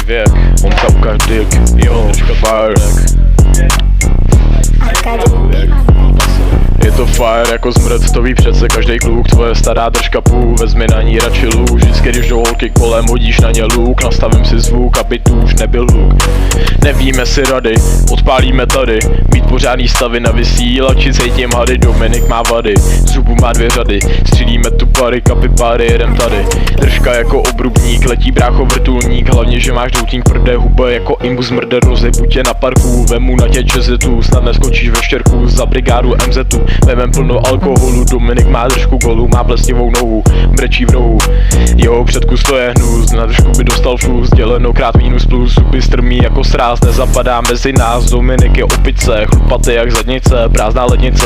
věk. Honka ukáž dick, jo, držka bárek. Je to fire jako zmrt, to ví přece každej kluk. Tvoje stará držka půl, vezmi na ní radši luk. Vždycky když do holky kolem hodíš na ně luk. Nastavím si zvuk, aby tu už nebyl hluk. Nevíme si rady, odpálíme tady. Mít pořádný stavy na vysílači, cítím hady. Dominik má vady, zubu má 2 řady. Střílíme tu pary, kapipáry, jedem tady. Držka jako obrubník, letí brácho vrtulník. Hlavně, že máš doutník prdé, huba jako imbus mrde. Rozjebu tě na parku, vemu na tě čezetu. Snad neskončíš ve štěrku, za brigádu MZu. Vemem plno alkoholu, Dominik má držku golu. Má plesnivou nohu, brečí v rohu. Jeho předkus to je hnus, na držku by dostal flus. Děleno krát minus plus, zuby strmý jako sráz. Nezapadá mezi nás, Dominik je opice. Chlupatý jak zadnice, prázdná lednice.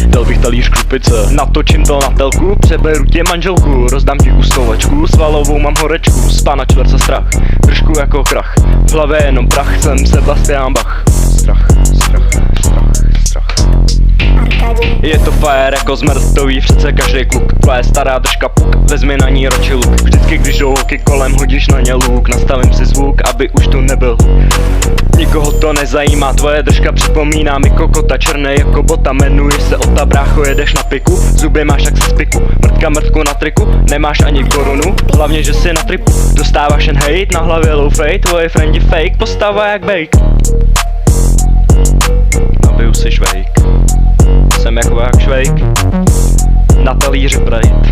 Dal bych talíř krupice. Natočím to na telku, přeberu tě manželku. Rozdám ti ustovačku, svalovou mám horečku. Spána čtvrce strach, držku jako krach. V hlavě jenom prach, jsem Sebastian Bach. Strach, strach, strach, strach. Je to fire jako zmrt, to ví přece každý kluk. Tvoje stará držka puk, vezmi na ní radši luk. Vždycky když do holky kolem hodíš na ně luk. Nastavím si zvuk, aby už tu nebyl hluk. Nikoho to nezajímá, tvoje držka připomíná mi kokota. Černé jako bota, jmenuješ se Ota, brácho, jedeš na piku. Zuby máš jak se spiku, mrtka mrtku na triku. Nemáš ani korunu, hlavně že si na tripu. Dostáváš jen hate, na hlavě low fade. Tvoje friendi fake, postava jak bake. Nabiju si švejk, jsem jako jak švejk. Na talíři prejt.